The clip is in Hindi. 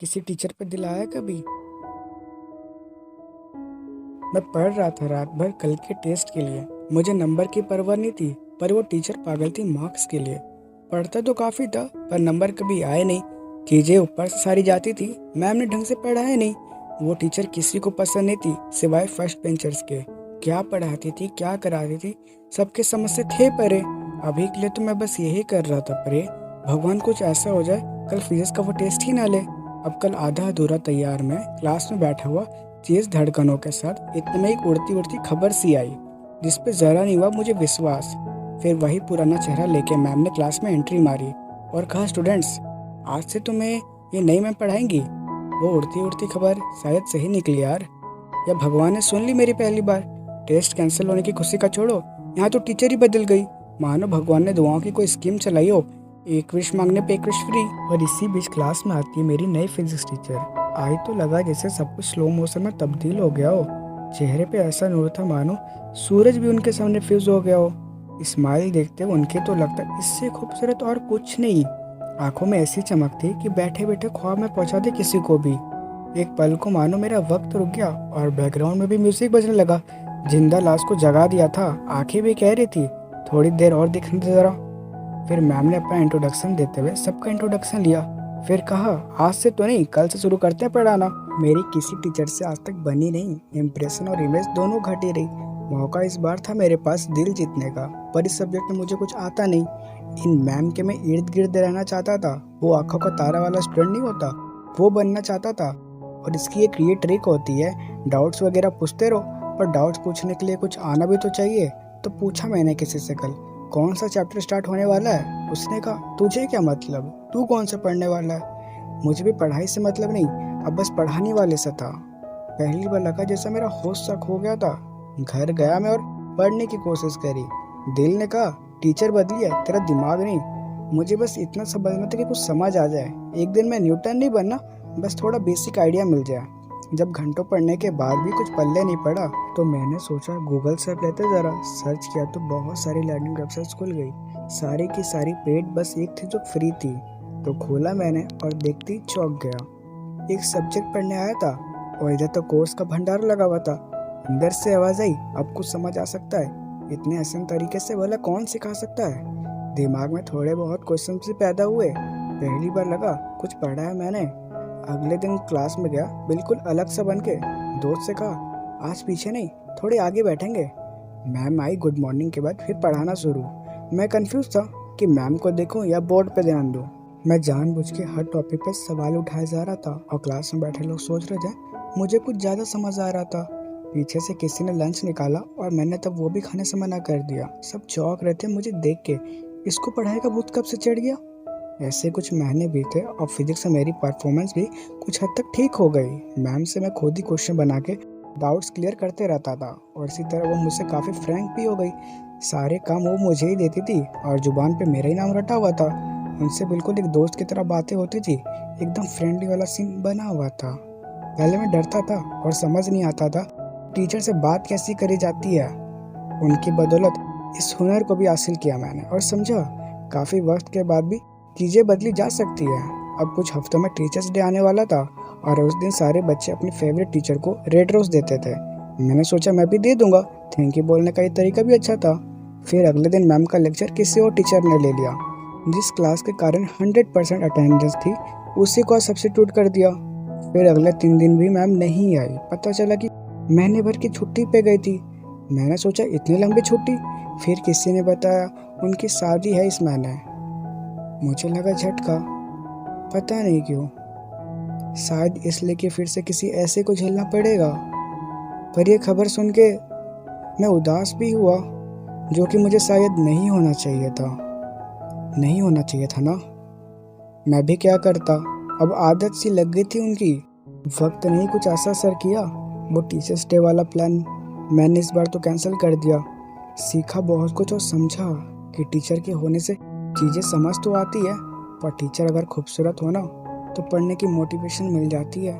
किसी टीचर पे दिल आया कभी? मैं पढ़ रहा था रात भर कल के टेस्ट के लिए। मुझे नंबर की परवाह नहीं थी, पर वो टीचर पागल थी मार्क्स के लिए। पढ़ता तो काफ़ी था, पर नंबर कभी आए नहीं। चीज़ें ऊपर से सारी जाती थी, मैम ने ढंग से पढ़ाया नहीं। वो टीचर किसी को पसंद नहीं थी, सिवाय फर्स्ट बेंचर्स के। क्या पढ़ाती थी, क्या कराती थी, सबके समझ से थे परे। अभी के लिए तो मैं बस यही कर रहा था परे, भगवान कुछ ऐसा हो जाए कल फिजिक्स का वो टेस्ट ही ना ले। अब कल आधा अधूरा तैयार मैं क्लास में बैठा हुआ तेज धड़कनों के साथ इतने में एक उड़ती उड़ती खबर सी आई, जिस पे जरा नहीं हुआ मुझे विश्वास। फिर वही पुराना चेहरा लेके मैम ने क्लास में एंट्री मारी और कहा, स्टूडेंट्स, आज से तुम्हें ये नई मैम पढ़ाएंगी। वो उड़ती उड़ती खबर शायद सही निकली यार, या भगवान ने सुन ली मेरी पहली बार। टेस्ट कैंसिल होने की खुशी का छोड़ो, यहाँ तो टीचर ही बदल गई। मानो भगवान ने दुआओं की कोई स्कीम चलाई हो, एक विश मांगने पे एक विश फ्री। और इसी बीच क्लास में आती है मेरी नई फिजिक्स टीचर। आई तो लगा जैसे सब कुछ स्लो मोशन में तब्दील हो गया हो। चेहरे पे ऐसा नूर था मानो सूरज भी उनके सामने फ्यूज हो गया हो। स्माइल देखते उनके तो लगता इससे खूबसूरत और कुछ नहीं। आंखों में ऐसी चमक थी कि बैठे बैठे ख्वाब में पहुंचा दे किसी को भी। एक पल को मानो मेरा वक्त रुक गया और बैकग्राउंड में भी म्यूजिक बजने लगा। जिंदा लाश को जगा दिया था। आंखें भी कह रही थी, थोड़ी देर और दिखने दे जरा। फिर मैम ने अपना इंट्रोडक्शन देते हुए सबका इंट्रोडक्शन लिया। फिर कहा, आज से तो नहीं, कल से शुरू करते हैं पढ़ाना। मेरी किसी टीचर से आज तक बनी नहीं, इम्प्रेशन और इमेज दोनों घटी रही। मौका इस बार था मेरे पास दिल जीतने का, पर इस सब्जेक्ट में मुझे कुछ आता नहीं। इन मैम के मैं इर्द गिर्द रहना चाहता था। वो आंखों का तारा वाला स्टूडेंट नहीं होता, वो बनना चाहता था। और इसकी एक ये ट्रिक होती है, डाउट्स वगैरह पूछते रहो, पर डाउट्स पूछने के लिए कुछ आना भी तो चाहिए। तो पूछा मैंने किसी से कल, कौन सा चैप्टर स्टार्ट होने वाला है। उसने कहा, तुझे क्या मतलब, तू कौन सा पढ़ने वाला है। मुझे भी पढ़ाई से मतलब नहीं, अब बस पढ़ाने वाले से था। पहली बार लगा जैसा मेरा होश सा खो गया था। घर गया मैं और पढ़ने की कोशिश करी। दिल ने कहा, टीचर बदली है, तेरा दिमाग नहीं। मुझे बस इतना समझना था कि कुछ समझ आ जाए। एक दिन मैं न्यूटन नहीं बनना, बस थोड़ा बेसिक आइडिया मिल जाए। जब घंटों पढ़ने के बाद भी कुछ पल्ले नहीं पड़ा, तो मैंने सोचा गूगल से लेते जरा। सर्च किया तो बहुत सारी लर्निंग वेबसाइट्स खुल गई, सारी की सारी पेड, बस एक थी जो फ्री थी। तो खोला मैंने और देखती चौंक गया। एक सब्जेक्ट पढ़ने आया था और इधर तो कोर्स का भंडार लगा हुआ था। अंदर से आवाज आई, अब कुछ समझ आ सकता है। इतने आसान तरीके से भला कौन सिखा सकता है। दिमाग में थोड़े बहुत क्वेश्चन भी पैदा हुए। पहली बार लगा कुछ पढ़ा है मैंने। अगले दिन क्लास में गया बिल्कुल अलग सा बन के। दोस्त से कहा, आज पीछे नहीं, थोड़े आगे बैठेंगे। मैम आई गुड मॉर्निंग के बाद फिर पढ़ाना शुरू। मैं कंफ्यूज था कि मैम को देखूं या बोर्ड पे ध्यान दूं। मैं जानबूझ के हर टॉपिक पर सवाल उठाया जा रहा था और क्लास में बैठे लोग सोच रहे थे मुझे कुछ ज़्यादा समझ आ रहा था। पीछे से किसी ने लंच निकाला और मैंने तब वो भी खाने से मना कर दिया। सब चौंक रहे थे मुझे देख के, इसको पढ़ाई का भूत कब से चढ़ गया। ऐसे कुछ महीने बीते और फिजिक्स में मेरी परफॉर्मेंस भी कुछ हद तक ठीक हो गई। मैम से मैं खुद ही क्वेश्चन बना के डाउट्स क्लियर करते रहता था और इसी तरह वो मुझसे काफ़ी फ्रैंक भी हो गई। सारे काम वो मुझे ही देती थी और जुबान पे मेरा ही नाम रटा हुआ था। उनसे बिल्कुल एक दोस्त की तरह बातें होती थी, एकदम फ्रेंडली वाला सीन बना हुआ था। पहले मैं डरता था और समझ नहीं आता था टीचर से बात कैसी करी जाती है। उनकी बदौलत इस हुनर को भी हासिल किया मैंने और समझा काफ़ी वक्त के बाद भी चीज़ें बदली जा सकती है। अब कुछ हफ्तों में टीचर्स डे आने वाला था और उस दिन सारे बच्चे अपने फेवरेट टीचर को रेड रोज देते थे। मैंने सोचा मैं भी दे दूंगा, थैंक यू बोलने का ये तरीका भी अच्छा था। फिर अगले दिन मैम का लेक्चर किसी और टीचर ने ले लिया। जिस क्लास के कारण 100% अटेंडेंस थी, उसी को सब्स्टिट्यूट कर दिया। फिर अगले 3 दिन भी मैम नहीं आई। पता चला कि महीने भर की छुट्टी पे गई थी। मैंने सोचा इतनी लंबी छुट्टी। फिर किसी ने बताया उनकी शादी है इस महीने। मुझे लगा झटका, पता नहीं क्यों, शायद इसलिए कि फिर से किसी ऐसे को झेलना पड़ेगा। पर यह खबर सुन के मैं उदास भी हुआ, जो कि मुझे शायद नहीं होना चाहिए था। नहीं होना चाहिए था ना। मैं भी क्या करता, अब आदत सी लग गई थी उनकी। वक्त नहीं कुछ ऐसा असर किया। वो टीचर्स डे वाला प्लान मैंने इस बार तो कैंसिल कर दिया। सीखा बहुत कुछ और समझा कि टीचर के होने से चीज़ें समझ तो आती है, पर टीचर अगर खूबसूरत हो ना, तो पढ़ने की मोटिवेशन मिल जाती है।